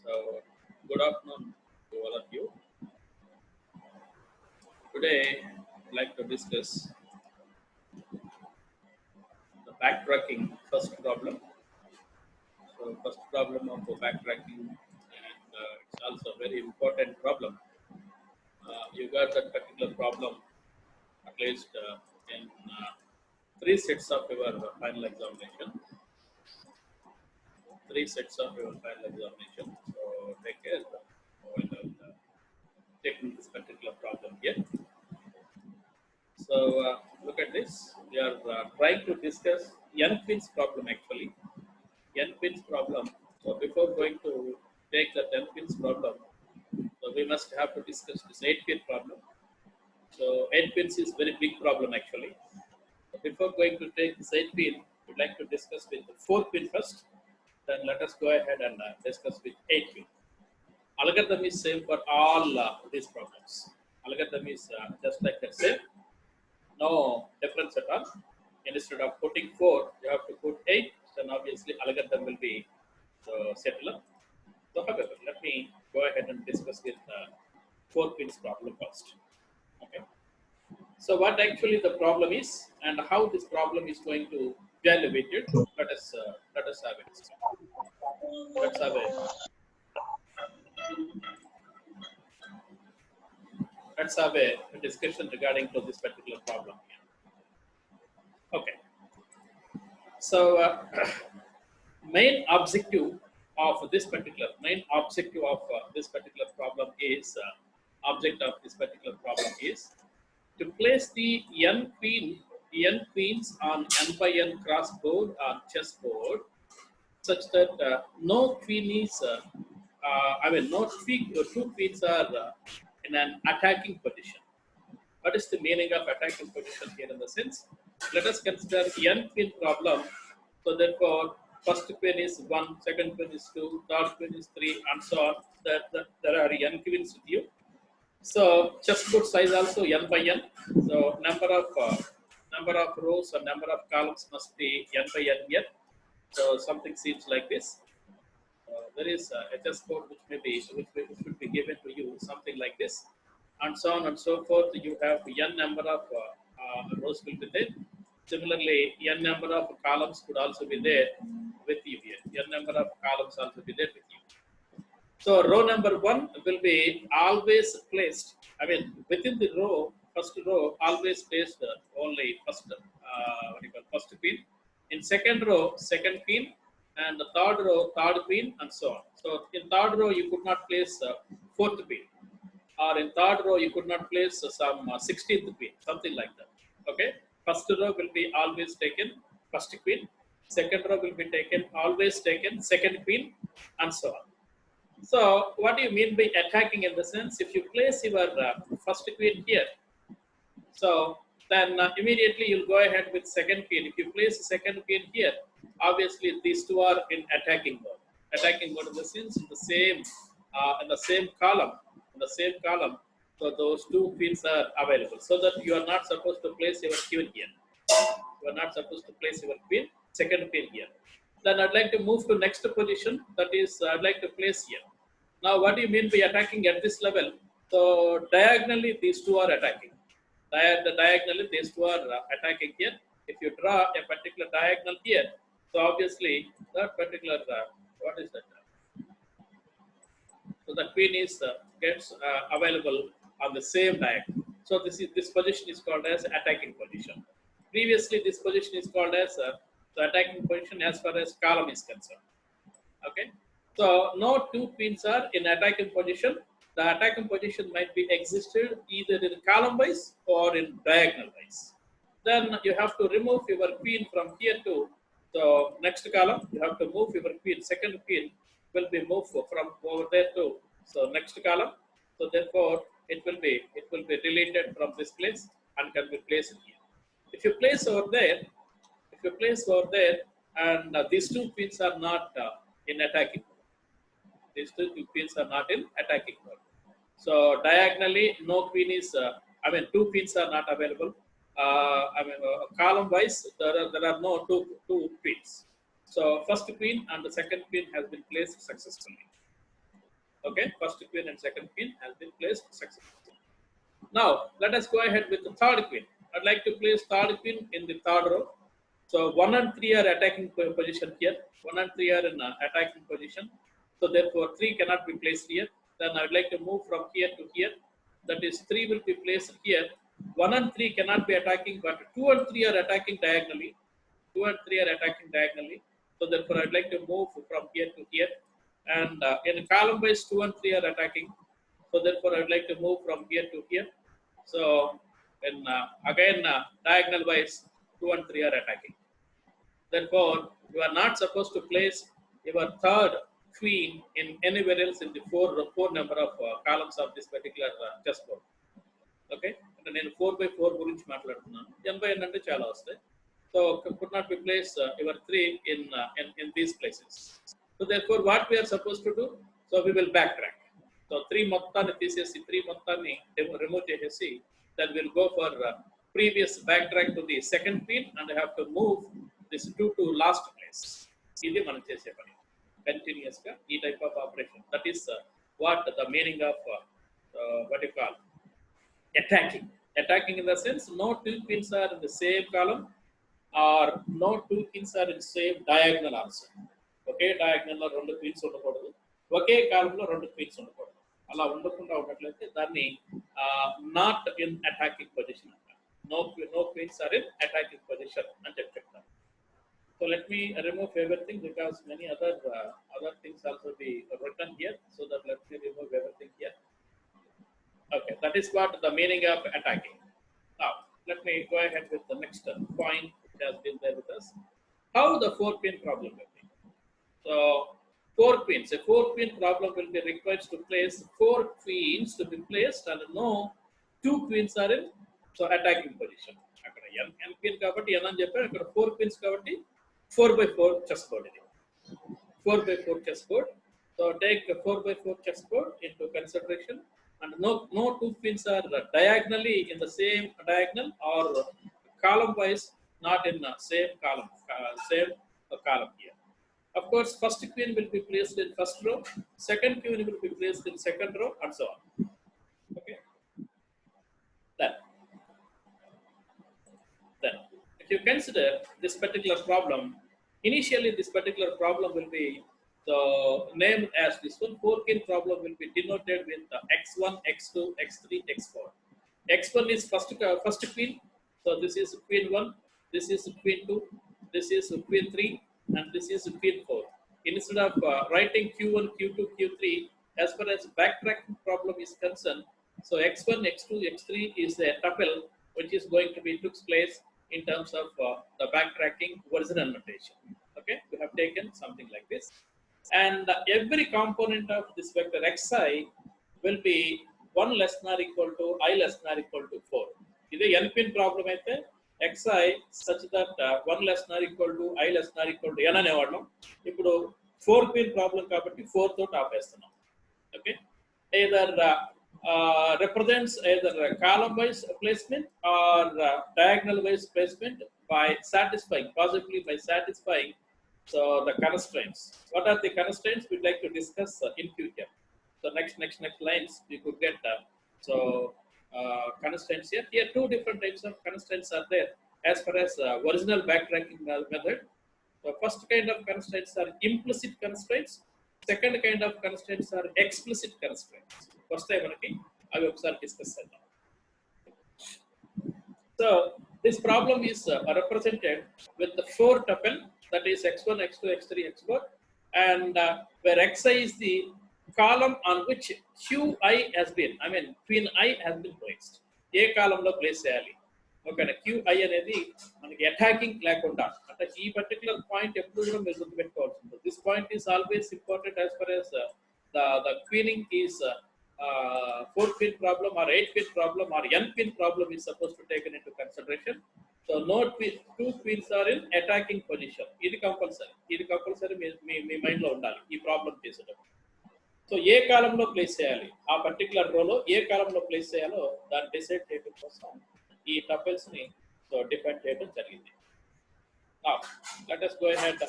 So, good afternoon to all of you. Today, I'd like to discuss the backtracking first problem. So, first problem of the backtracking, and it's also a very important problem. You got that particular problem at least in three sets of your final examination. Three sets of your final examination. So, take care while taking this particular problem here. So look at this. We are trying to discuss N-Queen's problem actually. N-Queen's problem. So before going to take the N-Queen's problem, so we must have to discuss this 8-pin problem. So 8 pins is very big problem actually. So before going to take this 8-pin, we'd like to discuss with the 4-pin first. Then let us go ahead and discuss with 8-pin. Algorithm is same for all these problems. Algorithm is just like that same. No difference at all. Instead of putting 4, you have to put 8. Then obviously algorithm will be settler. So however, let me go ahead and discuss with 4 pins problem first. Okay. So what actually the problem is and how this problem is going to be evaluated. Let us have it. Let's have it. Let's have a discussion regarding to this particular problem here. Okay. So main objective of this particular problem is object of this particular problem is to place the n queens on n by n crossboard or chessboard such that no queen is no two queens are in an attacking position. What is the meaning of attacking position here in the sense? Let us consider n queen problem. So therefore, first queen is 1, second queen is 2, third queen is 3, and so on. There are n queens with you. So chessboard size also n by n. So number of rows or number of columns must be n by n here. So something seems like this. There is a chessboard which should be given to you something like this, and so on and so forth. You have n number of rows will be there. Similarly, n number of columns could also be there with you here. N number of columns also be there with you. So row number 1 will be always placed. Within the row, first row always placed only first queen. In second row, second queen, and the third row, third queen, and so on. So in third row, you could not place fourth queen, or in third row, you could not place some 16th queen, something like that. Okay. First row will be always taken first queen. Second row will be taken always taken second queen, and so on. So what do you mean by attacking in the sense? If you place your first queen here, so then immediately you'll go ahead with second queen. If you place second queen here, obviously these two are in attacking mode. Attacking mode in the sense in the same column. So those two queens are available. So that you are not supposed to place your queen here. You are not supposed to place your queen, second queen here. Then I'd like to move to next position. That is, I'd like to place here. Now, what do you mean by attacking at this level? So diagonally, these two are attacking. Diagonally, these two are attacking here. If you draw a particular diagonal here, so obviously that particular what is that? So the queen is gets available on the same diagonal. So this position is called as attacking position. Previously, this position is called as the attacking position as far as column is concerned. Okay. So no two queens are in attacking position. The attacking position might be existed either in column wise or in diagonal wise. Then you have to remove your queen from here to the next column. You have to move your queen. Second queen will be moved from over there to so next column. So therefore it will be deleted from this place and can be placed here. If you place over there, and these two queens are not in attacking mode. These two queens are not in attacking mode. So diagonally, no queen is. Two queens are not available. Column wise, there are no two queens. So first queen and the second queen has been placed successfully. Okay, first queen and second queen has been placed successfully. Now, let us go ahead with the third queen. I'd like to place third queen in the third row. So 1 and 3 are attacking position here. 1 and 3 are in attacking position. So therefore 3 cannot be placed here. Then I would like to move from here to here. That is 3 will be placed here. 1 and 3 cannot be attacking, but 2 and 3 are attacking diagonally. 2 and 3 are attacking diagonally. So therefore I'd like to move from here to here. And in column wise 2 and 3 are attacking. So therefore I'd like to move from here to here. So then again diagonal wise 2 and 3 are attacking. Therefore, you are not supposed to place your third queen in anywhere else in the four number of columns of this particular chessboard. Okay, అంటే నేను 4x4 గురించి మాట్లాడుతున్నాను. n by n అంటే చాలా వస్తాయి. So could not be placed your 3 in these places. So therefore, what we are supposed to do? So we will backtrack. So 3 మొత్తాన్ని తీసేసి 3 మొత్తాన్ని remove చేసేసి then we'll go for previous backtrack to the second queen and I have to move this 2 to last place. ఇది మనం చేసే పని continuous గా ఈ type of operation. That is what the meaning of what you call attacking. Attacking in the sense no two queens are in the same column or no two queens are in the same diagonal also. Okay diagonal లో రెండు queens ఉండకూడదు, ఒకే కాలం లో రెండు queens ఉండకూడదు. అలా ఉండకుండా ఉన్నట్లయితే దాన్ని నాట్ ఇన్ అటాకింగ్ పొజిషన్ అంటారు. No queens are in attacking position అని చెప్తారు. So let me remove everything because many other things also be written here. So that let me remove everything here. Okay, that is what the meaning of attacking. Now let me go ahead with the next point which has been there with us. How the 4-pin problem will be. So 4 queens. A 4-pin problem will be required to place 4 queens to be placed and no 2 queens are in so attacking position. అక్కడ n queen కాబట్టి n అని చెప్పారు, అక్కడ 4 queens కాబట్టి 4x4 chessboard ఇది 4x4 chessboard. So take 4x4 chessboard into consideration and no 2 queens are diagonally in the same diagonal or column wise not in the same column here. Of course, first queen will be placed in first row, second queen will be placed in second row, and so on. Okay. Then, if you consider this particular problem, initially this particular problem will be named as this one. 4-queen problem will be denoted with x1, x2, x3, x4. x1 is first queen, so this is queen 1, this is queen 2, this is queen 3, and this is queen 4. Instead of writing q1, q2, q3, as far as backtracking problem is concerned, so x1, x2, x3 is a tuple which is going to be took place in terms of the backtracking original notation. Okay, we have taken something like this, and every component of this vector xi will be 1 less than or equal to I less than or equal to 4. This is n-pin problem అయితే xi such that 1 less than or equal to I less than or equal to n అనేవాళ్ళం. ఇప్పుడు 4-pin problem కాబట్టి 4 తోటి ఆపేస్తున్నాం. Okay, either represents either column wise placement or diagonal wise placement by possibly by satisfying so the constraints. What are the constraints we'd like to discuss in future? So next lines we could get constraints here. Here 2 different types of constraints are there as far as original backtracking method. The first kind of constraints are implicit constraints. Second kind of constraints are explicit constraints. First time మనకి అవి ఒకసారి discuss చేద్దాం. So this problem is represented with the 4 tuple, that is x1, x2, x3, x4, and where xi is the column on which qi has been, I mean queen i has been placed. ఏ కాలంలో place చేయాలి? ఓకేనా, qi అనేది మనకి attacking లేకుండా అంటే ఈ particular point ఎప్పుడు కూడా మీరు గుర్తుపెట్టుకోవాల్సి ఉంటుంది. This point is always important as for as the queening is 4-pin problem or 8-pin problem or n-pin problem is supposed to taken into consideration. So no 2 queens are in attacking position. ఇది compulsory మీ mind లో ఉండాలి ఈ problem చేసేటప్పుడు. So ఏ కాలంలో place చేయాలి, ఆ particular రోలో ఏ కాలంలో ప్లేస్ చేయాలో దాన్ని డిసైడ్ చేయడం కోసం ఈ టపుల్స్ ని సో డిఫైన్ చేయడం జరిగింది. Now let us go ahead.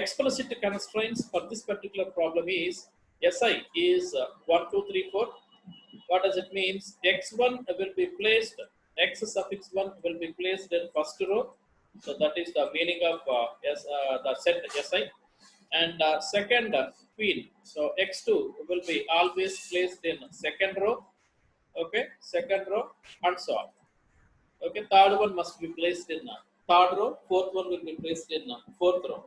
Explicit constraints for this particular problem is Si is 1, 2, 3, 4. What does it mean? X1 will be placed, X suffix 1 will be placed in first row. So that is the meaning of the set Si. And second queen, so X2 will be always placed in second row. Okay, second row and so on. Okay, third one must be placed in third row, fourth one will be placed in fourth row.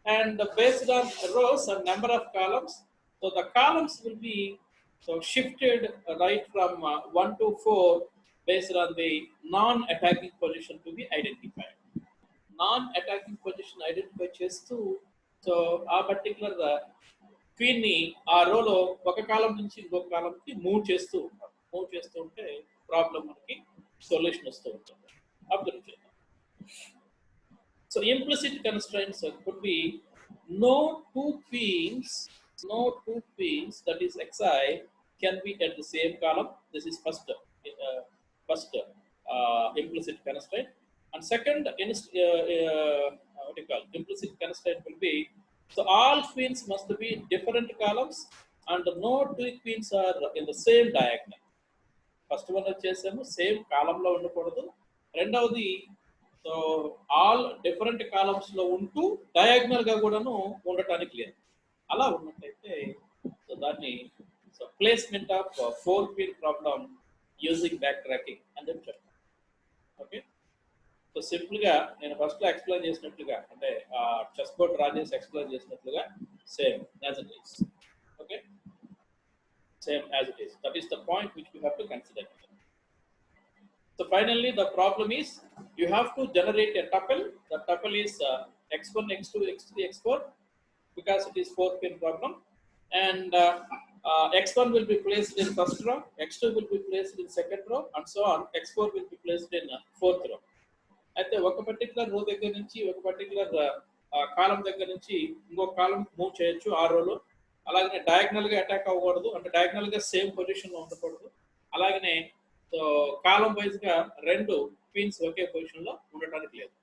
And based on rows and number of columns, so the columns will be so shifted right from 1 to 4 based on the non-attacking position to be identified. Non-attacking position identify చేస్తూ so ఆ particular queen ని ఆ రోలో ఒక కాలం నుంచి ఇంకొక కాలంకి move చేస్తూ ఉంటే ప్రాబ్లం మనకి సొల్యూషన్ వస్తూ ఉంటుంది. అబ్జర్వ్ చేద్దాం. So implicit constraints could be no two queens, no two queens that is xi can be at the same column. This is first implicit constraint. And second, what do you call implicit constraint will be so all queens must be different columns and no two queens are in the same diagonal. First one వచ్చేసాము same కాలంలో ఉండకూడదు. రెండవది so all different columns లో ఉంటూ diagonal గా కూడాను ఉండటానికి లేదు. అలా ఉన్నట్లయితే సో దాన్ని so placement of 4-pin problem using back tracking అని చెప్పి చెప్తాను. ఓకే, సో సింపుల్ గా నేను ఫస్ట్ లో ఎక్స్ప్లెయిన్ చేసినట్లుగా అంటే చెస్ బోర్డ్ డ్రా చేసి ఎక్స్ప్లెయిన్ చేసినట్లుగా same as it is. Okay, same as it is. That is the point which we have to consider. So finally, the problem is you have to generate a tuple. The tuple is x1, x2, x3, x4 because it is 4-pin problem. And x1 will be placed in first row, x2 will be placed in second row, and so on. X4 will be placed in fourth row. అయితే ఒక particular రో దగ్గర నుంచి ఒక particular కాలం దగ్గర నుంచి ఇంకొక కాలం move చేయొచ్చు ఆ రోలో. అలాగనే డయాగ్నల్ గా అటాక్ అవ్వకూడదు, అంటే డయాగ్నల్ గా సేమ్ పొజిషన్ లో ఉండకూడదు. అలాగనే కాలం వైజ్ గా రెండు క్వీన్స్ ఒకే పొజిషన్ లో ఉండటానికి లేదు.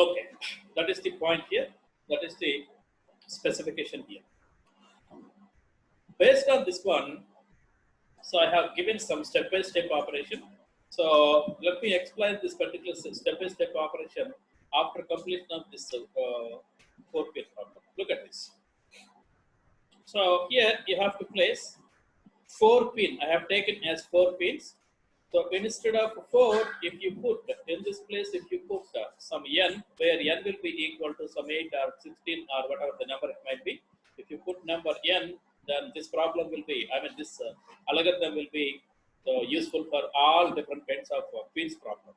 Okay, that is the point here, that is the specification here. Based on this one, so I have given some step-by-step operation. So let me explain this particular step-by-step operation after completion of this 4-pin problem. Look at this. So here you have to place 4-pin. I have taken as 4 pins. So instead of 4, if you put in this place, if you put some n, where n will be equal to some 8 or 16 or whatever the number it might be. If you put number n, then this problem will be, I mean this algorithm will be useful for all different kinds of queens problem.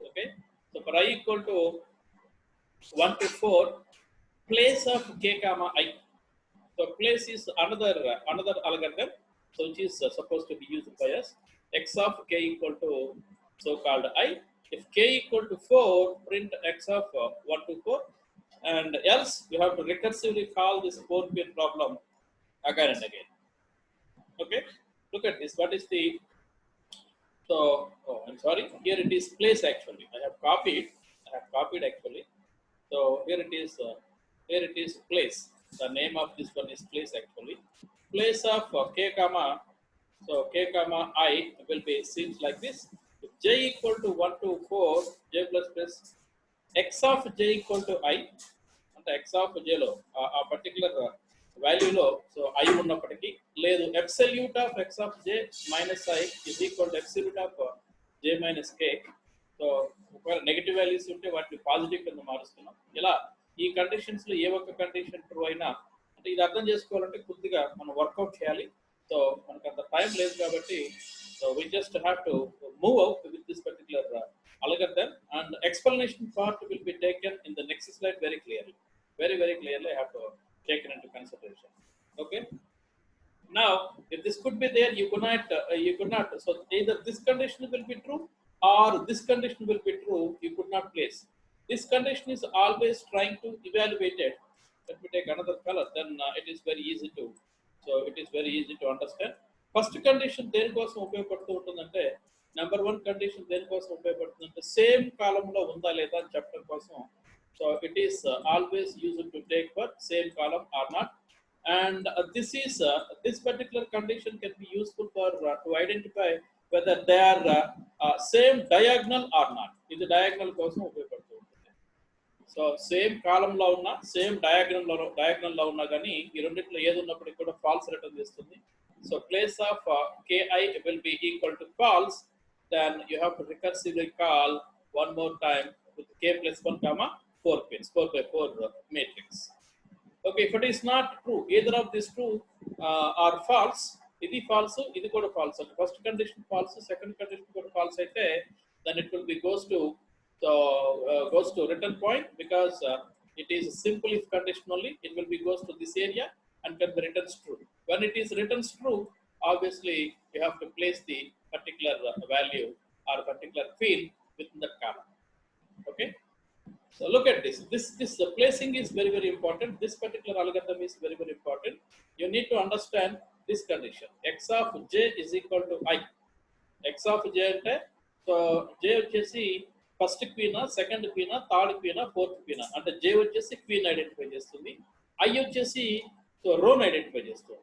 Okay. So for I equal to 1 to 4, place of k comma I. So place is another algorithm, so which is supposed to be used by us. X of k equal to so-called I. If k equal to 4, print x of 1 to 4, and else you have to recursively call this 4-pin problem again and again. Okay, look at this. What is the I'm sorry. Here it is place actually. I have copied actually. So here it is. Here it is place. The name of this one is place actually. Place of k comma. So k comma I will be seems like this. If j equal to 1 to 4, j plus x of j equal to I, and x of j lo a particular value lo so I ఉన్నప్పటికీ లేదు absolute of x of j minus I is equal to absolute of j minus k. So ఒకవేళ negative values ఉంటే వాటిని positive కింద మారుస్తున్నాం. ఇలా ఈ conditions లో ఏ ఒక్క కండిషన్ ట్రూ అయినా అంటే ఇది అర్థం చేసుకోవాలంటే కొద్దిగా మనం వర్కౌట్ చేయాలి. సో మనకు అంత టైం లేదు కాబట్టి so we just have to move out with this particular algorithm, and explanation part will be taken in the next slide very clearly. Very clearly I have to take it into consideration. Okay. Now, if this could be there, you could not. So either this condition will be true or this condition will be true. You could not place. This condition is always trying to evaluate it. Let me take another color. Then it is very easy to. So it is very easy to understand. First condition దేనికోసం ఉపయోగపడుతూ ఉంటుందంటే number 1 condition దేనికోసం ఉపయోగపడుతుందంటే same కాలంలో ఉందా లేదా అని చెప్పడం కోసం. So it is always used to take for same column or not. And this particular condition can be useful for to identify whether they are same diagonal or not. ఇది diagonal కోసం ఉపయోగపడుతూ ఉంటుంది. సో సేమ్ కాలంలో ఉన్న same diagonal లో ఉన్నా కానీ ఈ రెండిట్లో ఏది ఉన్నప్పటికీ కూడా ఫాల్స్ రిటర్న్ చేస్తుంది. So place of ki will be equal to false, then you have to recursively call one more time with k plus 1 comma 4 pins 4 by 4 matrix. Okay, if it is not true, either of these two are false, ఇది false, ఇది కూడా false. And first condition false, second condition కూడా false అయితే, then it will be goes to return point, because it is a simple if condition only. It will be goes to this area and can be returns true. When it is returns true, obviously you have to place the particular value or particular field within that column. Okay. So look at this. This placing is very, very important. This particular algorithm is very, very important. You need to understand this condition. X of j is equal to I. X of j ante, so j vachesi first queen, second queen, third queen, fourth queen. Ante j vachesi queen identify chestundi. I vachesi so row identify chestundi.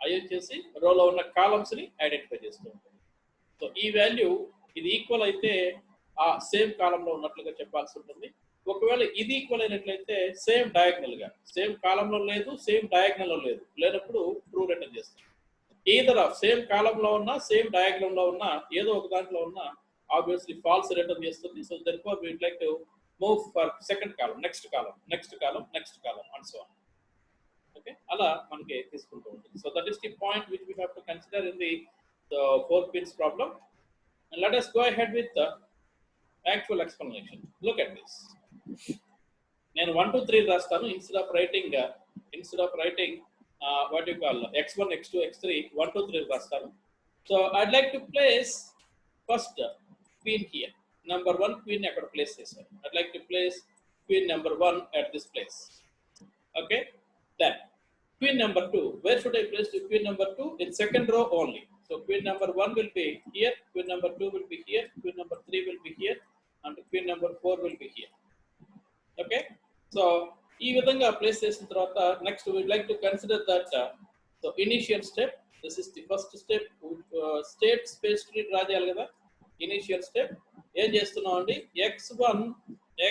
I vachesi row lo unna columns ni identify chestundi. So ee value ఇది equal అయితే ఆ same కాలంలో ఉన్నట్లుగా చెప్పాల్సి ఉంటుంది. ఒకవేళ ఇది equal అయినట్లయితే సేమ్ డయాగ్నల్ గా, సేమ్ కాలంలో లేదు, సేమ్ డయాగ్నల్ లో లేదు, లేనప్పుడు ట్రూ రిటర్న్ చేస్తుంది. ఈదర్ ఆఫ్ సేమ్ కాలంలో ఉన్న సేమ్ డయాగ్నల్ లో ఉన్న ఏదో ఒక దాంట్లో ఉన్న ఆబ్వియస్లీ ఫాల్స్ రిటర్న్ చేస్తుంది. So therefore we would like to move for second column, next column, next column, next column and so on. Okay, అలా మనకి తీసుకుంటూ ఉంటుంది. So that is the point which we have to consider in the 4 pins problem. And let us go ahead with the actual explanation. Look at this. నేను 1 2 3 రాస్తాను. instead of writing what you call x1 x2 x3 1 2 3 రాస్తాను. So I'd like to place first queen here. Number 1 queen అక్కడ place చేశాను. I'd like to place queen number 1 at this place. Okay, then queen number 2, where should I place the queen number 2? In second row only. So queen number 1 will be here, queen number 2 will be here, queen number 3 will be here, and queen number 4 will be here. Okay, so ఈ విధంగా place చేసిన తర్వాత next we would like to consider that so initial step, this is the first step. State space tree draw చేయాలి కదా. Initial step ఏం చేస్తున్నాం అండి,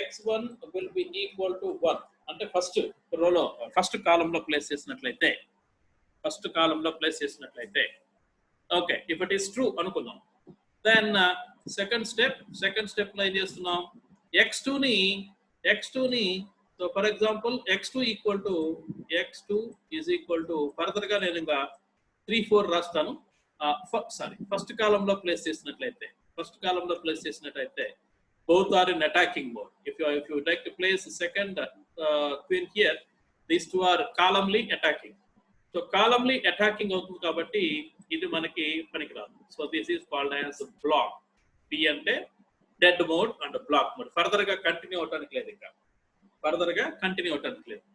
x1 will be equal to 1 అంటే ఫస్ట్ రోలో ఫస్ట్ కాలంలో ప్లేస్ చేసినట్లయితే okay, if it is true అనుకుందాం. దెన్ సెకండ్ స్టెప్ లో ఏం చేస్తున్నాం, x2 ని so for example x2 is equal to further గా నేను ఇంకా 3 4 రాస్తాను. ఫస్ట్ కాలంలో ప్లేస్ చేసినట్లయితే both are in attacking mode. If you would like to place the second queen here, these two are columnly attacking. So columnly attacking అవుతుంది కాబట్టి ఇది మనకి పనికిరాదు. So this is called as block. B అంటే dead mode and block mode. Further గా continue అవడానికి లేదు.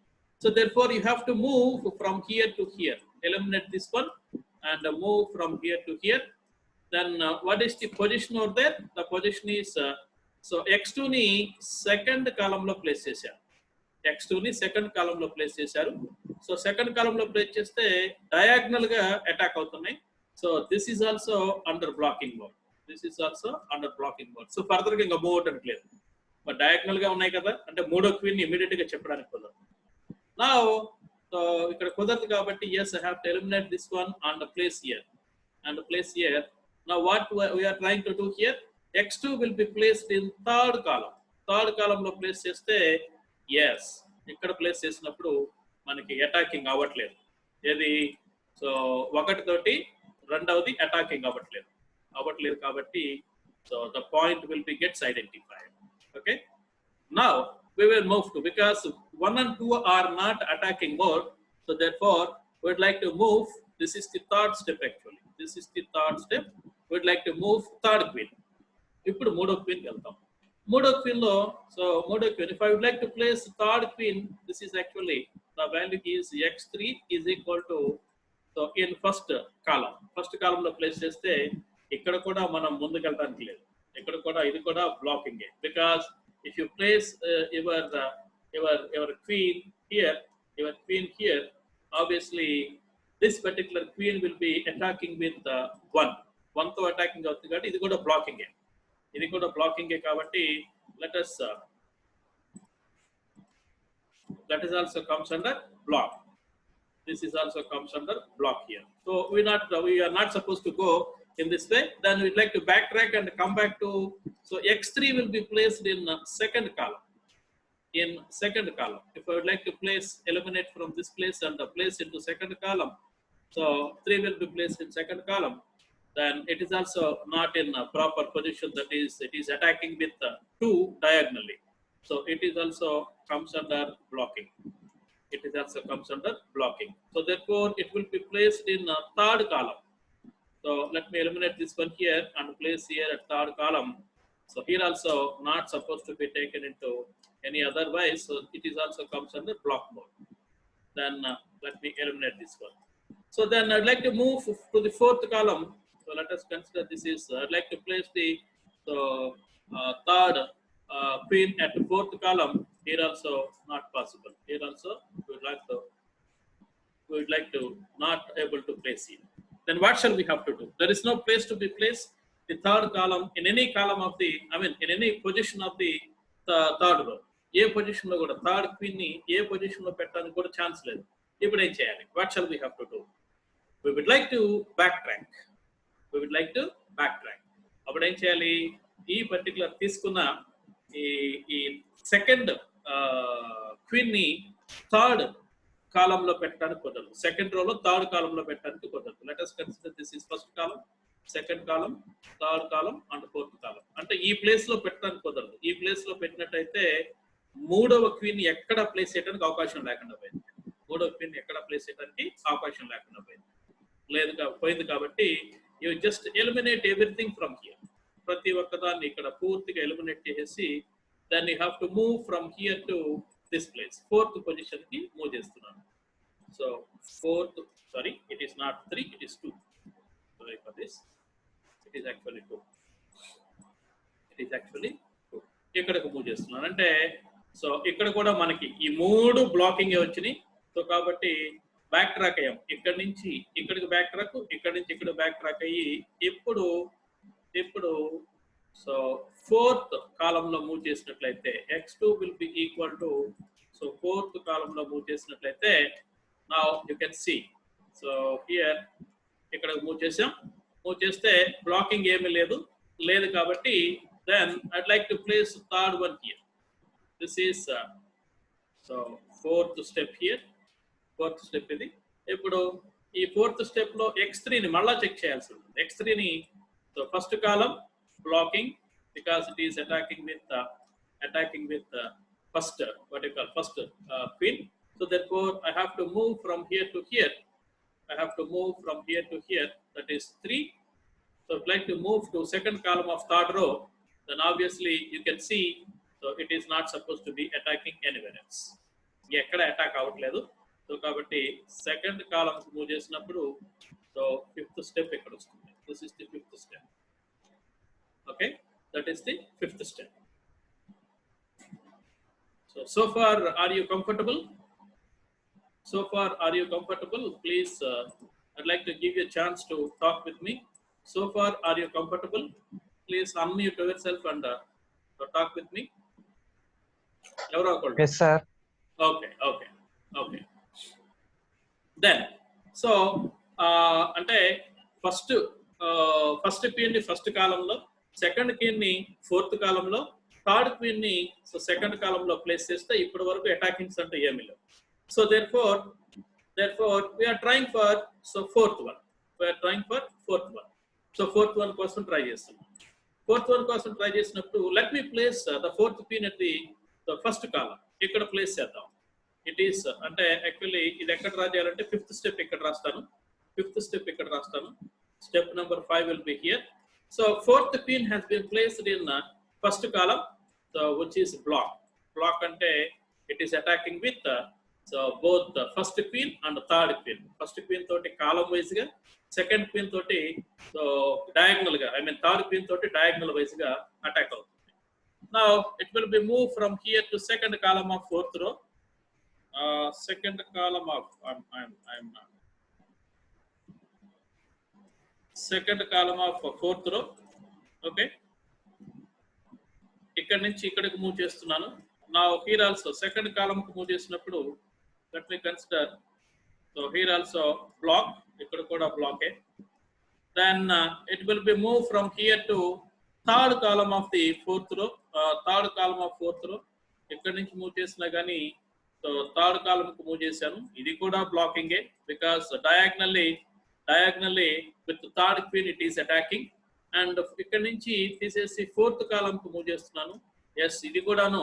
So therefore you have to move from here to here. Eliminate this one and move from here to here. Then what is the position over there? The position is so x2 ని second కాలంలో place చేశారు. So second కాలంలో place చేస్తే diagonal గా attack అవుతున్నాయి. So this is also under blocking mode. So further గా ఇంకా move అవడానికి లేదు. మరి డయాగ్నల్ గా ఉన్నాయి కదా, అంటే మూడో క్వీన్ ఇమీడియట్ గా చెప్పడానికి కుదరదు. నా ఇక్కడ కుదరదు కాబట్టి yes, I have to eliminate this one and place here. Now what we are trying to do here, x2 will be placed in third column లో ప్లేస్ చేస్తే yes, ఇక్కడ ప్లేస్ చేసినప్పుడు మనకి అటాకింగ్ అవ్వట్లేదు. ఏది సో ఒకటి తోటి రెండవది అటాకింగ్ అవ్వట్లేదు కాబట్టి so the point will be gets identified. Okay, now we will move to, because 1 and 2 are not attacking mode, so therefore we would like to move. This is the third step. We would like to move third queen. ఇప్పుడు మూడో queen కి వెళ్తాం. మూడో queen లో if I would like to place third queen, this is actually the value is x3 is equal to, so in first column లో place చేస్తే ఇక్కడ కూడా మనం ముందుకెళ్ళడానికి లేదు. ఇక్కడ కూడా ఇది కూడా blocking. Because if you place your queen here, obviously this particular queen will be attacking with one తో అటాకింగ్ అవుతుంది కాబట్టి ఇది కూడా బ్లాకింగే కాబట్టి let us that is also comes under block. This is also comes under block here. So we are not supposed to go in this way. Then we'd like to backtrack and come back to, so x3 will be placed in second column. In second column, if I would like to eliminate from this place and place into second column, so 3 will be placed in second column. Then it is also not in a proper position, that is, it is attacking with 2 diagonally. So it is also comes under blocking. So therefore it will be placed in third column. So let me eliminate this one here and place here at third column. So here also not supposed to be taken into any other way. So it is also comes under block mode. Then let me eliminate this one. So then I'd like to move to the fourth column. So let us consider this is, I'd like to place the third queen at the fourth column. Here also not possible. Here also we would like to not able to place it. Then what shall we have to do? There is no place to be placed the third column in any column of the, in any position of the third row. A position లో కూడా third queen ని ఏ position లో పెట్టడానికి కూడా chance లేదు. ఇప్పుడు ఏం చేయాలి? What shall we have to do? We would like to back track. అప్పుడు ఏం చేయాలి? ఈ పర్టికులర్ తీసుకున్న ఈ సెకండ్ క్వీన్ ని థర్డ్ కాలంలో పెట్టడానికి కుదరదు. సెకండ్ రోలో థర్డ్ కాలంలో పెట్టడానికి కుదరదు. Let us consider this is first column, second column, third కాలం అండ్ ఫోర్త్ కాలం. అంటే ఈ ప్లేస్ లో పెట్టడానికి కుదరదు. ఈ ప్లేస్ లో పెట్టినట్టయితే మూడవ క్వీన్ ఎక్కడ ప్లేస్ చేయడానికి అవకాశం లేకుండా పోయింది. పోయింది కాబట్టి you just eliminate everything from here. ప్రతి ఒక్కదాన్ని ఇక్కడ పూర్తిగా ఎలిమినేట్ చేసేసి then you have to move from here to this place. Fourth position ki move chestunnanu. So fourth, sorry, it is not 3, it is 2. Sorry for this. It is actually 2. ikkadaku move chestunnanu ante, so ikkada kuda manaki ee moodu blocking e vachini. So kabatti back track ayyam. ikkadi nunchi ikkadiki back track, ikkadi nunchi ikkada back track ayyi ippudu so fourth column lo move chesinatlaithe x2 will be equal to, so fourth column lo move chesinatlaithe now you can see, so here ikkada move chesthe blocking emi ledu kabatti then I'd like to place third one here. This is so fourth step here, idi. Ippudu ee fourth step lo x3 ni malla check cheyalsi untundi. x3 ni, so first column blocking because it is attacking with first queen. So therefore I have to move from here to here. That is 3. So I'd like to move to second column of third row. Then obviously you can see, so it is not supposed to be attacking anywhere else. Ekkada attack avutledu. So kabatti second column move chesinappudu, so fifth step ekkada vastundi. This is the fifth step. Okay, that is the fifth step. So far are you comfortable? Please, I'd like to give you a chance to talk with me. So far are you comfortable? Please unmute yourself and talk with me. Yes sir. Okay. Then so ante first queen ni first column lo, second queen ni fourth column lo, third queen ni so second column lo place chesthe ippadu varaku attackings ante emi levu. So therefore we are trying for fourth one. So fourth one kosam try చేసినప్పుడు let me place the fourth queen at the first column. ikkada place చేద్దాం. It is ante actually ఇది ఎక్కడ draw చేయాలంటే fifth step ఇక్కడ రాస్తాను. Step number 5 will be here. So fourth queen has been placed in first column, so which is block ante it is attacking with so both first queen and third queen, first queen తోటి కాలం wise గా, second queen తోటి so diagonal గా, I mean third queen తోటి diagonal wise గా attack అవుతుంది. Now it will be moved from here to second column of fourth row. Second column of second column of fourth row. Okay. ఇక్కడ నుంచి ఇక్కడికి move చేస్తున్నాను. Now here also second column కు move చేసినప్పుడు let me consider. So here also block, ఇక్కడ కూడా బ్లాకే. Then it will be moved from here to third column of the fourth row. Third column of fourth row. ఇక్కడ నుంచి move చేసినా కానీ so third column కు move చేశాను, ఇది కూడా బ్లాకింగే, because diagonally with third queen it is attacking. And ఇక్కడ నుంచి తీసేసి ఫోర్త్ కాలమ్ కు మూవ్ చేస్తున్నాను. ఎస్, ఇది కూడాను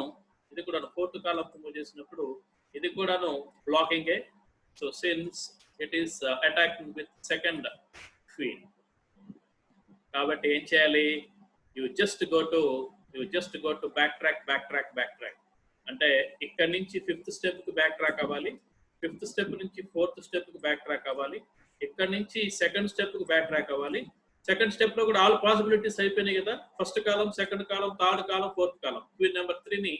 ఫోర్త్ కాలమ్ కు మూవ్ చేసినప్పుడు ఇది కూడాను బ్లాకింగే. So since it is attacking with second queen, కాబట్టి ఏం చేయాలి? You just go to back track. అంటే ఇక్కడ నుంచి ఫిఫ్త్ స్టెప్ కి బ్యాక్ ట్రాక్ అవ్వాలి, ఫిఫ్త్ స్టెప్ నుంచి ఫోర్త్ స్టెప్ కి బ్యాక్ ట్రాక్ అవ్వాలి, ఇక్కడ నుంచి సెకండ్ స్టెప్ కి బ్యాక్ ట్రాక్ అవ్వాలి. సెకండ్ స్టెప్ లో కూడా ఆల్ పాసిబిలిటీస్ అయిపోయినాయి కదా, ఫస్ట్ కాలం, సెకండ్ కాలం, third column, fourth column. Queen number 3ని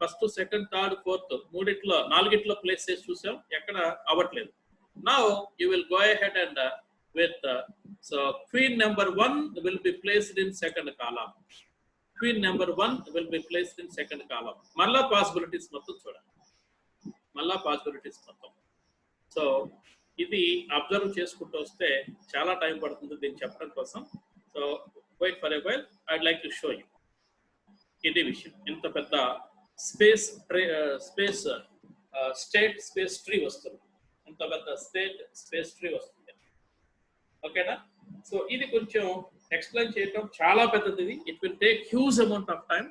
ఫస్ట్, సెకండ్, థర్డ్, ఫోర్త్ నాలుగిట్లో ప్లేస్ చేసి చూసాం, ఎక్కడ అవ్వట్లేదు. Now you will go ahead and with so queen number 1 will be placed in second column. Queen number 1 will be placed in second column. మళ్ళా possibilities మొత్తం చూడండి, so ఇది observe చేసుకుంటూ వస్తే చాలా టైం పడుతుంది దీన్ని చెప్పడం కోసం. So wait for a while, I'd like to show you. ఇది విషయం, ఇంత పెద్ద స్టేట్ స్పేస్ ట్రీ వస్తుంది, ఇంత పెద్ద స్టేట్ స్పేస్ ట్రీ వస్తుంది. ఓకేనా? సో ఇది కొంచెం ఎక్స్ప్లెయిన్ చేయటం చాలా పెద్దది, ఇది it will take huge amount of time.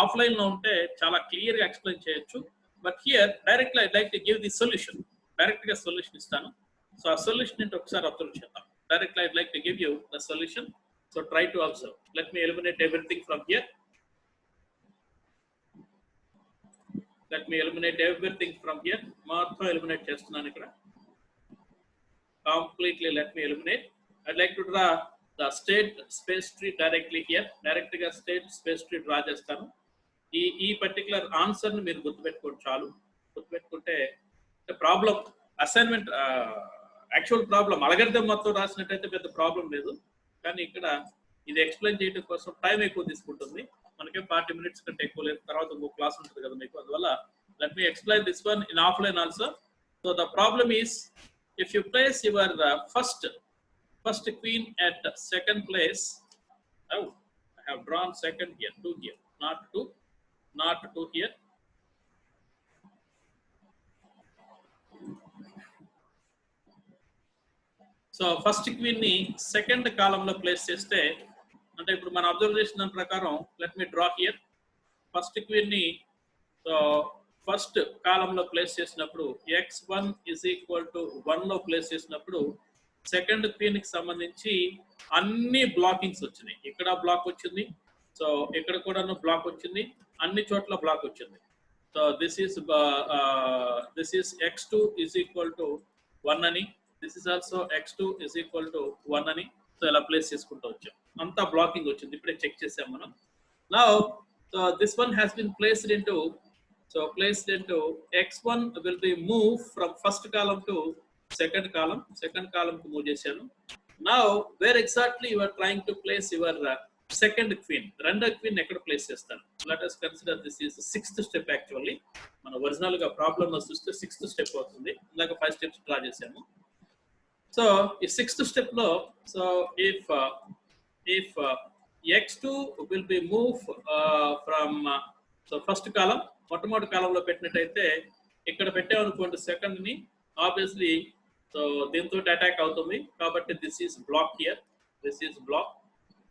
Offline లో ఉంటే చాలా క్లియర్ గా ఎక్స్ప్లెయిన్ చేయొచ్చు, but here directly I'd like to give the solution. Direct గా సొల్యూషన్ ఇస్తాను. సో ఆ సొల్యూషన్ ఏంటో ఒకసారి అబ్జర్వ్ చేద్దాం. Directly I'd like to give you the solution. So try to observe. Let me eliminate everything from here. మొత్తం eliminate చేస్తున్నాను ఇక్కడ. Completely let me eliminate. I'd like to draw the state space tree directly here. Direct గా state space tree draw చేస్తాను. ఈ particular answer ని మీరు గుర్తుపెట్టుకోండి చాలు. గుర్తుపెట్టుకుంటే problem assignment actual problem algorithm మొత్తం రాసినట్టయితే పెద్ద ప్రాబ్లం లేదు, కానీ ఇక్కడ ఇది ఎక్స్ప్లెయిన్ చేయడం కోసం టైం ఎక్కువ తీసుకుంటుంది. మనకే 40 minutes కంటే ఎక్కువ లేదు, తర్వాత ఇంకో క్లాస్ ఉంటుంది కదా మీకు. అందువల్ల let me explain this one in offline also. So the problem is, if you place your first queen at second place, I have drawn second here, 2 here, not 2 here. So first queen ని second column లో place చేస్తే, అంటే ఇప్పుడు మన observation దాని ప్రకారం let me draw here. First queen ని first కాలం లో ప్లేస్ చేసినప్పుడు x1 = 1 లో ప్లేస్ చేసినప్పుడు సెకండ్ క్వీన్ కి సంబంధించి అన్ని బ్లాకింగ్స్ వచ్చినాయి. ఇక్కడ బ్లాక్ వచ్చింది, సో ఇక్కడ కూడా బ్లాక్ వచ్చింది, అన్ని చోట్ల బ్లాక్ వచ్చింది. సో దిస్ ఈస్ x2 = 1 అని, దిస్ ఈస్ ఆల్సో x2 = 1 అని. సో ఇలా ప్లేస్ చేసుకుంటూ వచ్చాం, అంతా బ్లాకింగ్ వచ్చింది. ఇప్పుడే చెక్ చేసాం మనం. Now this one has been placed into x1 will be moved from first column to second column కు మూవ్ చేశాను. Now where exactly you are trying to place your second queen, రెండో queen ఎక్కడ place చేస్తాను? Let us consider this is the 6th step. Actually మన original గా problem లో చూస్తే 6th step అవుతుంది, ఇందాక 5 steps డ్రా చేశాము. సో ఈ 6th step లో, so if x2 will be moved from first కాలం, మొట్టమొదటి కాలంలో పెట్టినట్టయితే ఇక్కడ పెట్టామనుకోండి సెకండ్ ని, ఆబ్వియస్లీ సో దీంతో అటాక్ అవుతుంది, కాబట్టి this is block here, this is block.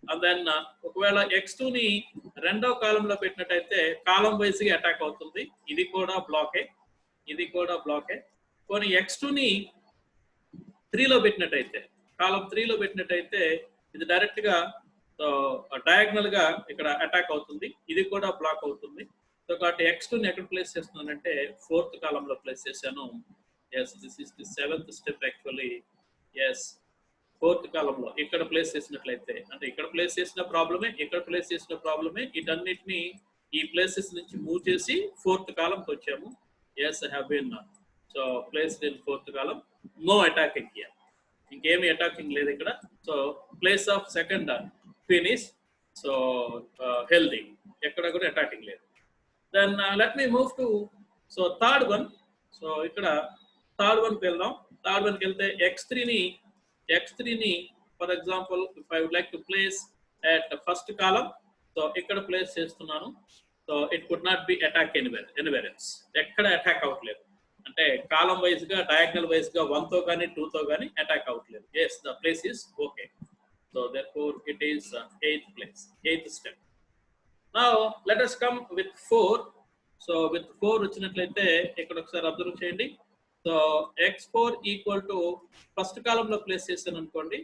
And then ఒకవేళ x2 ని రెండో కాలంలో పెట్టినట్టయితే కాలం వైజ్ గా అటాక్ అవుతుంది, ఇది కూడా బ్లాకే. కొన్ని x2 ని 3 లో పెట్టినట్టయితే, కాలం 3 లో పెట్టినట్టయితే ఇది డైరెక్ట్ గా డయాగ్నల్ గా ఇక్కడ అటాక్ అవుతుంది, ఇది కూడా బ్లాక్ అవుతుంది. సో కాబట్టి x2ని ఎక్కడ ప్లేస్ చేస్తున్నానంటే 4th కాలంలో ప్లేస్ చేశాను. Yes this is the 7th step actually. Yes 4th కాలంలో ఇక్కడ ప్లేస్ చేసినట్లయితే అంటే ఇక్కడ ప్లేస్ చేసిన ప్రాబ్లమే, ఇక్కడ ప్లేస్ చేసిన ప్రాబ్లమే, వీటన్నిటిని ఈ ప్లేసెస్ నుంచి మూవ్ చేసి 4th కాలంకి వచ్చాము. Yes I have been so placed in 4th column. No attacking here, ఇంకేమి అటాకింగ్ లేదు ఇక్కడ. So place of second finish, so healthy, ఎక్కడ కూడా అటాకింగ్ లేదు. Then let me move to so third one. So ఇక్కడ third వన్కి వెళ్దాం. Third వన్కి వెళ్తే x3ని for example if I would like to place at first column, so ఇక్కడ ప్లేస్ చేస్తున్నాను. So it could not be attack anywhere else, ఎక్కడ attack అవ్వట్లేదు. అంటే కాలం వైజ్ గా డయాగ్నల్ వైజ్ గా 1తో కానీ 2తో కానీ అటాక్ అవ్వట్లేదు. Yes the place is okay. So therefore it is 8th place, 8th step. Now let us come with 4. So with 4 వచ్చినట్లయితే ఇక్కడ ఒకసారి అబ్జర్వ్ చేయండి. So x4 equal to first కాలంలో ప్లేస్ చేశాను అనుకోండి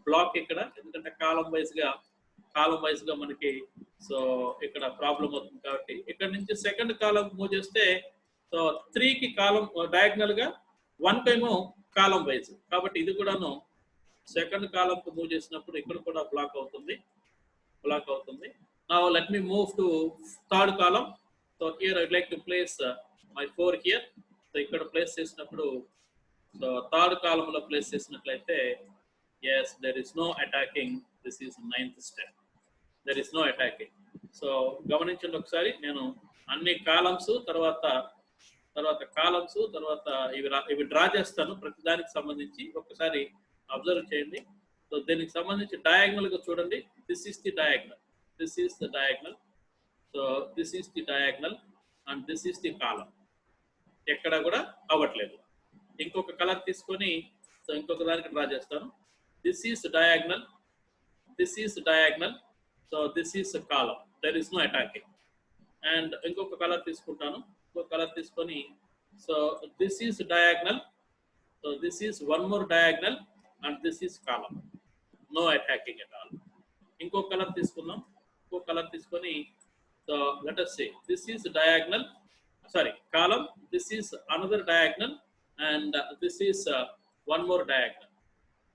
బ్లాక్ ఇక్కడ, ఎందుకంటే కాలం వైజ్ గా మనకి సో ఇక్కడ ప్రాబ్లం అవుతుంది కాబట్టి ఇక్కడ నుంచి సెకండ్ కాలం మూవ్ చేస్తే సో 3కి కాలం డయాగ్నల్ గా 1 ఏమో కాలం వైజ్, కాబట్టి ఇది కూడాను సెకండ్ కాలంకు మూవ్ చేసినప్పుడు ఇక్కడ కూడా బ్లాక్ అవుతుంది. Now let me move to third column. So here I would like to place my 4 here. So ఇక్కడ ప్లేస్ చేసినప్పుడు సో థర్డ్ కాలంలో ప్లేస్ చేసినట్లయితే yes there is no attacking. This is 9th step, there is no attacking. So గమనించండి ఒకసారి, నేను అన్ని columns తర్వాత ఇవి డ్రా చేస్తాను ప్రతిదానికి సంబంధించి. ఒక్కసారి అబ్జర్వ్ చేయండి. సో దీనికి సంబంధించి డయాగ్నల్ గా చూడండి. This is the diagonal, so this is the diagonal and this is the column. ఎక్కడ కూడా అవ్వట్లేదు. ఇంకొక కలర్ తీసుకొని సో ఇంకొక దానికి డ్రా చేస్తాను. This is diagonal, so this is column, there is no attacking. And ఇంకొక కలర్ తీసుకుంటాను, తీసుకొని so this is diagonal, so this is one more diagonal and this is column, no attacking at all. ఇంకొక కలర్ తీసుకుందాం, తీసుకొని so let us say this is diagonal, sorry column, this is another diagonal and this is one more diagonal.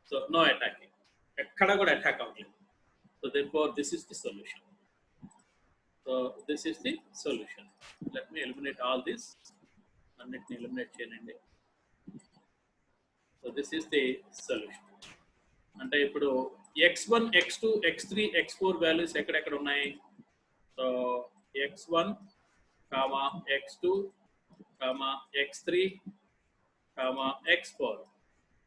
So no attacking, ekkada kuda attack avvaledu. So therefore this is the solution. Let me eliminate all this, annitni eliminate cheyandi. So this is the solution. అంటే ఇప్పుడు x1 x2 x3 x4 values ఎక్కడెక్కడ ఉన్నాయి. So x1 x2 x3 x4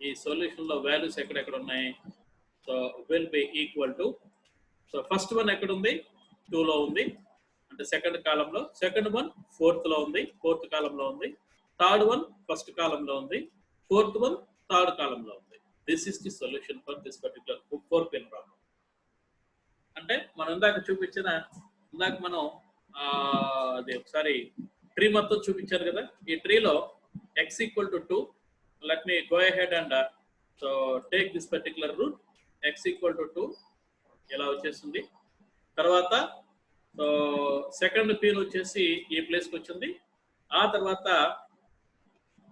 ఈ solution లో values ఎక్కడెక్కడ ఉన్నాయి. So will be equal to, so first one ఎక్కడ ఉంది, 2 లో ఉంది అంటే సెకండ్ కాలంలో, సెకండ్ వన్ 4th లో ఉంది, 4th కాలంలో ఉంది, థర్డ్ వన్ ఫస్ట్ కాలంలో ఉంది, 4th వన్ థర్డ్ కాలంలో ఉంది. This is the solution for this particular 4 pin problem. అంటే మనం ఇందాక మనం అది ఒకసారి ట్రీ మొత్తం చూపించారు కదా. ఈ ట్రీలో x equal to 2, let me go ahead and so take this particular root. x equal to 2 ఇలా వచ్చేస్తుంది. తర్వాత సో సెకండ్ పిన్ వచ్చేసి ఈ ప్లేస్కి వచ్చింది. ఆ తర్వాత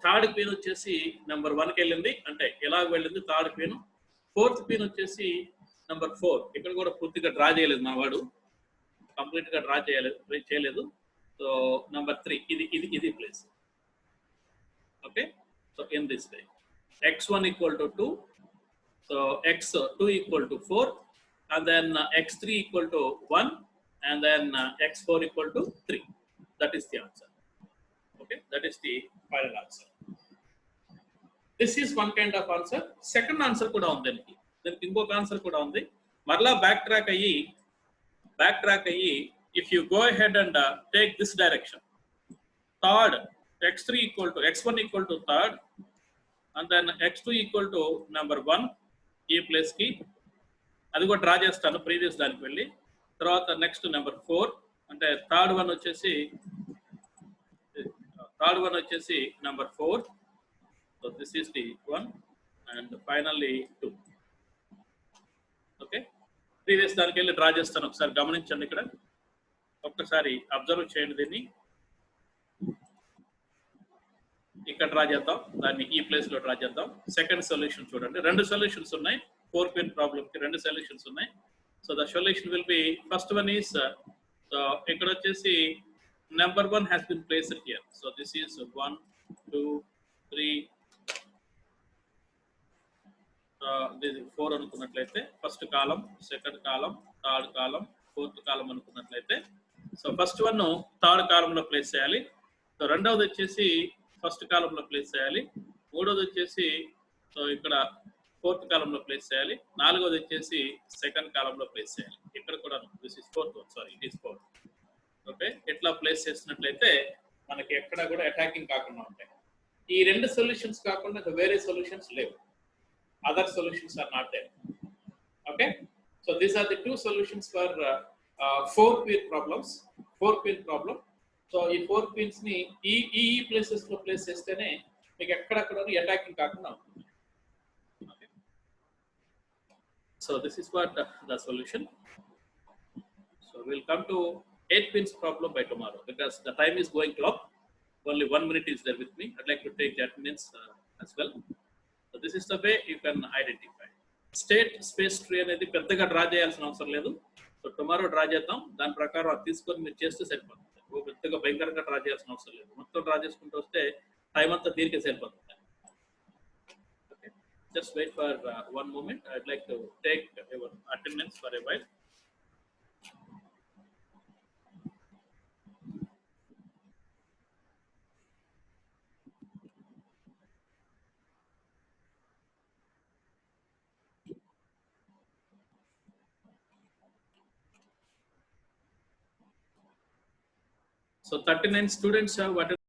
థర్డ్ పిన్ వచ్చేసి నెంబర్ 1కి వెళ్ళింది, అంటే ఇలా వెళ్ళింది థర్డ్ పిన్. 4th పిన్ వచ్చేసి నెంబర్ 4, ఇక్కడ కూడా పూర్తిగా డ్రా చేయలేదు నా వాడు, కంప్లీట్ గా డ్రా చేయలేదు. సో నెంబర్ 3 ఇది place. Okay, so in this way x1 equal to 2, so x2 equal to 4 and then x3 equal to 1 and then x4 equal to 3. That is the answer. Okay, that is the final answer. This is one kind of answer. Second answer kuda undi daniki inkoka answer kuda undi. Marla backtrack ayi if you go ahead and take this direction, third x3 equal to x1 equal to third and then x2 equal to number 1 ఈ place కి అది కూడా draw చేస్తాను previous దానికి వెళ్ళి. తర్వాత next number 4 అంటే third one వచ్చేసి number 4. So this is the 1 and finally 2. Okay, previous దానికి వెళ్ళి డ్రా చేస్తాను, ఒకసారి గమనించండి ఇక్కడ. ఒక్కసారి అబ్జర్వ్ చేయండి దీన్ని. ఇక్కడ డ్రా చేద్దాం, దాన్ని ఈ ప్లేస్ లో డ్రా చేద్దాం. సెకండ్ సొల్యూషన్ చూడండి, రెండు సొల్యూషన్స్ ఉన్నాయి. 4 పిన్ ప్రాబ్లమ్ కి రెండు సొల్యూషన్స్ ఉన్నాయి. So the solution will be, first one is, ఇక్కడ వచ్చేసి number 1 has been placed here. So this is 1 2 3 this 4 అనుకున్నట్లయితే ఫస్ట్ కాలం, సెకండ్ కాలం, థర్డ్ కాలం, ఫోర్త్ కాలం అనుకున్నట్లయితే, సో ఫస్ట్ వన్ థర్డ్ కాలంలో place చేయాలి. So రెండవది వచ్చేసి ఫస్ట్ కాలంలో ప్లేస్ చేయాలి. మూడోది వచ్చేసి సో ఇక్కడ ఫోర్త్ కాలంలో ప్లేస్ చేయాలి. నాలుగోది వచ్చేసి సెకండ్ కాలంలో ప్లేస్ చేయాలి. ఇక్కడ కూడా this is fourth one, sorry it is fourth. Okay, ఇట్లా ప్లేస్ చేసినట్లయితే మనకి ఎక్కడ కూడా అటాకింగ్ కాకుండా ఉంటాయి. ఈ రెండు సొల్యూషన్స్ కాకుండా ఇంకా వేరే సొల్యూషన్స్ లేవు. Other solutions are not there. Okay, so these are the two solutions for 4 pin problems. 4 pin problem. So ఈ 4 pins ని ఈ places లో ప్లేస్ చేస్తేనే మీకు ఎక్కడక్కడ అటాకింగ్ కాకుండా ఉంటుంది. Okay, so this is what the solution. So we'll come to 8 pins problem by tomorrow because the time is going up. Only 1 minute is there with me. I'd like to take that minutes as well. So this is the way you can identify. State space tree అనేది పెద్దగా draw చేయాల్సిన అవసరం లేదు. So tomorrow draw చేద్దాం, దాని ప్రకారం అది తీసుకొని మీరు చేస్తే సరిపోతుంది. ఓ పెద్దగా భయంకరంగా డ్రా చేయాల్సిన అవసరం లేదు. మొత్తం డ్రా చేసుకుంటూ వస్తే టైం అంతా దీనికే సరిపోతుంది. Okay, just wait for 1 moment. I'd like to take your attendance for a while. So 39 students have attended.